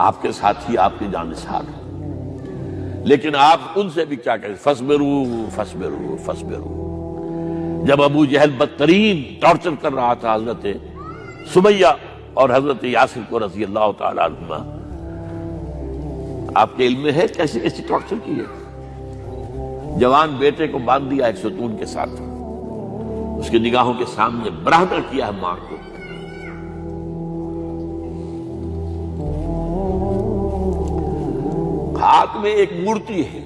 آپ کے ساتھی آپ کے جانثار ہیں، لیکن آپ ان سے بھی کیا کہیں، فصبروا فصبروا فصبروا۔ جب ابو جہل بدترین ٹارچر کر رہا تھا حضرت سمیہ اور حضرت یاسر کو رضی اللہ تعالی عنہما، آپ کے علم میں ہے کیسی کیسی ٹارچر کی ہے؟ جوان بیٹے کو باندھ دیا ایک ستون کے ساتھ، اس کی نگاہوں کے سامنے برہنہ کیا ہے ماں کو۔ ہاتھ میں ایک مورتی ہے،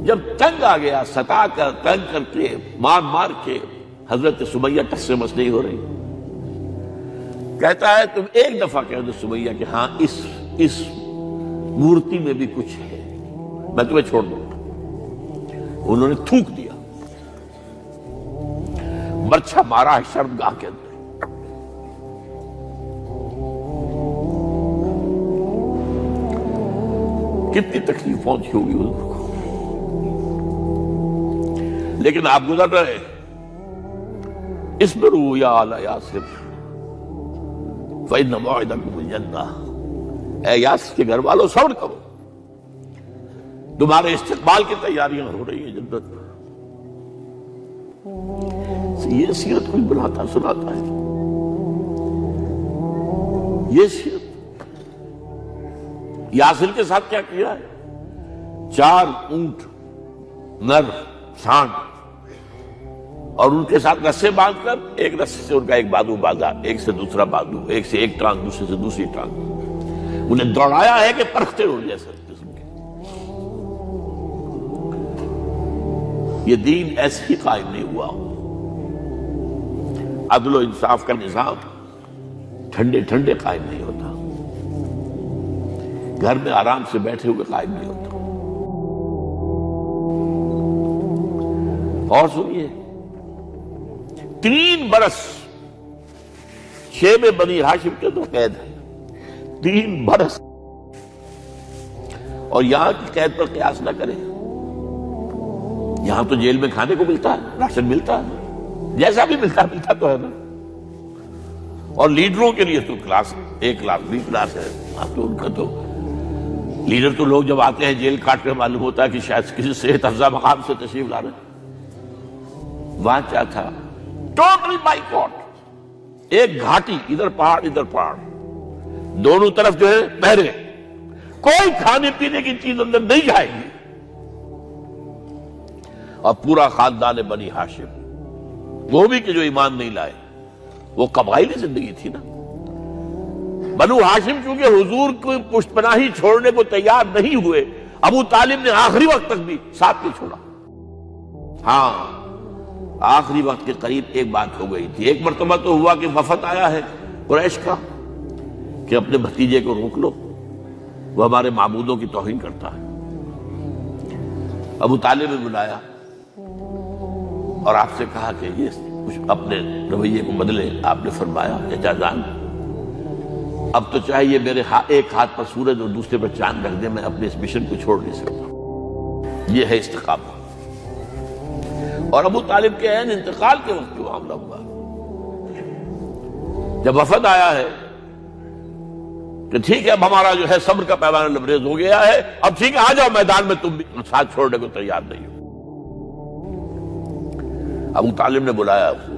جب تنگ آ گیا ستا کر تنگ کر کے مار مار کے حضرت سمیہ ٹس سے مس نہیں ہو رہی، کہتا ہے تم ایک دفعہ کہہ دو سمیہ کہ ہاں اس مورتی میں بھی کچھ ہے، میں تمہیں چھوڑ دوں۔ انہوں نے تھوک دیا، مرچھا مارا ہے شرمگاہ کے اندر۔ کتنی تکلیف پہنچی ہوگی حضور کو، لیکن آپ گزر رہے، اصبروا یا آل یاسر فإن موعدکم الجنہ، اے یاسر کے گھر والوں صبر کرو، تمہارے استقبال کی تیاریاں ہو رہی ہیں جنت میں۔ یہ سیرت کوئی بناتا سناتا ہے، یہ سیرت۔ یاسر کے ساتھ کیا کیا ہے؟ 4 اونٹ نر سانڈ، اور ان کے ساتھ رسے باندھ کر ایک رسے سے ان کا ایک بازو باندھا، ایک سے دوسرا بازو، ایک سے ایک ٹانگ، دوسرے سے دوسری ٹانگ، انہیں دوڑایا ہے کہ پرکھتے اڑ جیسے قسم کے۔ یہ دین ایسے ہی قائم نہیں ہوا۔ عدل و انصاف کا نظام ٹھنڈے ٹھنڈے قائم نہیں ہوتا، گھر میں آرام سے بیٹھے ہوئے قائم نہیں ہوتا۔ اور سنیے، 3 برس شیب بنی ہاشم کے تو قید ہے، 3 برس، اور یہاں کی قید پر قیاس نہ کریں۔ یہاں تو جیل میں کھانے کو ملتا ہے، راشن ملتا ہے، جیسا بھی ملتا تو ہے نا، اور لیڈروں کے لیے تو class A class B class ہے، تو ان کا تو لیڈر تو لوگ جب آتے ہیں جیل کاٹ کر معلوم ہوتا ہے کہ شاید کسی صحت افزا مقام سے تشریف لا رہے ہیں۔ وہاں کیا تھا؟ ٹوٹل بائیکاٹ، ایک گھاٹی، ادھر پہاڑ ادھر پہاڑ، دونوں طرف جو ہے پہرے، کوئی کھانے پینے کی چیز اندر نہیں جائے گی، اور پورا خاندان بنی ہاشم، وہ بھی کہ جو ایمان نہیں لائے، وہ قبائلی زندگی تھی نا۔ بنو ہاشم چونکہ حضور کو پشت پناہی چھوڑنے کو تیار نہیں ہوئے، ابو طالب نے آخری وقت تک بھی ساتھ نہیں چھوڑا۔ ہاں، آخری وقت کے قریب ایک بات ہو گئی تھی، ایک مرتبہ تو ہوا کہ وفد آیا ہے قریش کا کہ اپنے بھتیجے کو روک لو، وہ ہمارے معبودوں کی توہین کرتا ہے۔ ابو طالب نے بلایا اور آپ سے کہا کہ یہ کچھ اپنے رویے کو بدلے۔ آپ نے فرمایا چچا جان، اب تو چاہیے میرے ایک ہاتھ پر سورج اور دوسرے پر چاند رکھ دے، میں اپنے اس مشن کو چھوڑ نہیں سکتا۔ یہ ہے استقامت۔ اور ابو طالب کے عین انتقال کے وقت جو معاملہ ہوا، جب وفد آیا ہے کہ ٹھیک ہے اب ہمارا جو ہے صبر کا پیمانہ لبریز ہو گیا ہے، اب ٹھیک ہے آ جاؤ میدان میں، تم بھی ساتھ چھوڑنے کو تیار نہیں ہو۔ ابو طالب نے بلایا اس کو،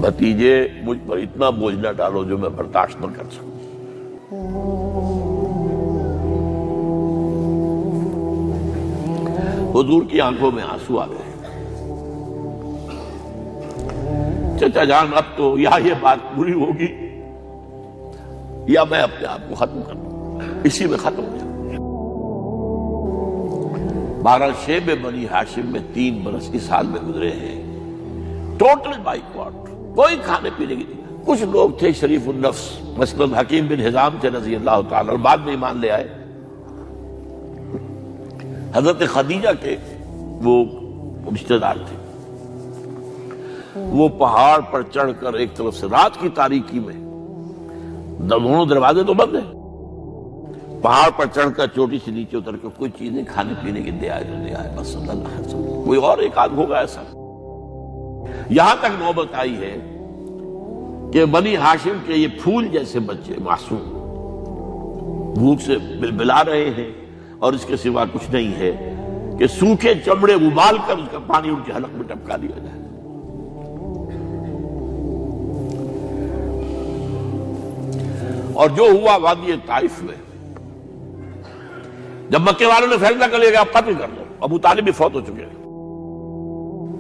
بھتیجے مجھ پر اتنا بوجھ نہ ڈالو جو میں برداشت نہ کر سکوں۔ حضور کی آنکھوں میں آنسو آ گئے۔ چچا جان، اب تو یا یہ بات پوری ہوگی یا میں اپنے آپ کو ختم کر دوں، اسی میں ختم ہو جاؤں۔ 12 شیب بنی ہاشم میں 3 برس اس حال میں گزرے ہیں، ٹوٹل بائیکاٹ، کوئی کھانے پینے کی نہیں۔ کچھ لوگ تھے شریف النفس، مثلا حکیم بن حزام تھے رضی اللہ تعالی، اور بعد میں ایمان لے آئے۔ حضرت خدیجہ کے وہ رشتہ دار تھے، وہ پہاڑ پر چڑھ کر ایک طرف سے رات کی تاریکی میں، دونوں دروازے تو بند ہیں، پہاڑ پر چڑھ کر چوٹی سے نیچے اتر کر کوئی چیزیں کھانے پینے کی دے آئے تو دے آئے، بس صلی اللہ علیہ وسلم۔ کوئی اور ایک آدھ ہوگا ایسا۔ یہاں تک نوبت آئی ہے کہ بنی ہاشم کے یہ پھول جیسے بچے معصوم بھوک سے بلبلا رہے ہیں اور اس کے سوا کچھ نہیں ہے کہ سوکھے چمڑے ابال کر اس کا پانی ان کے حلق میں ٹپکا دیا جائے۔ اور جو ہوا وادی طائف میں، جب مکے والوں نے فیصلہ کر لیا کہ آپ قتل کر دو، ابو طالب بھی فوت ہو چکے ہیں،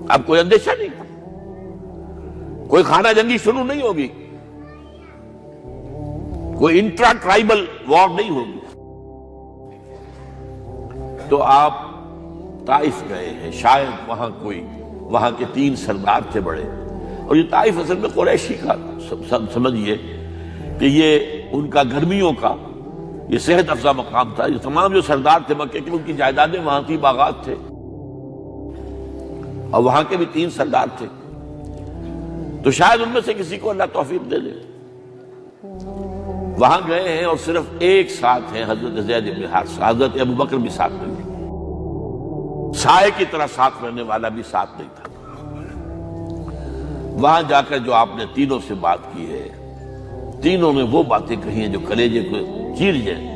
اب کوئی اندیشہ نہیں، کوئی خانہ جنگی شروع نہیں ہوگی، کوئی انٹرا ٹرائبل وار نہیں ہوگی، تو آپ طائف گئے ہیں۔ شاید وہاں کے 3 سردار تھے بڑے، اور یہ طائف اصل میں قریشی کا سمجھیے کہ یہ ان کا گرمیوں کا یہ صحت افزا مقام تھا۔ یہ تمام جو سردار تھے مکے کے، ان کی جائیدادیں وہاں کی باغات تھے، اور وہاں کے بھی 3 سردار تھے، تو شاید ان میں سے کسی کو اللہ توفیق دے دے۔ وہاں گئے ہیں اور صرف ایک ساتھ ہیں، حضرت زید بن حارثہ، حضرت ابو بکر بھی ساتھ نہیں تھے، سائے کی طرح ساتھ رہنے والا بھی ساتھ نہیں تھا۔ وہاں جا کر جو آپ نے تینوں سے بات کی ہے، تینوں نے وہ باتیں کہی ہیں جو کلیجے کو چیر جائیں۔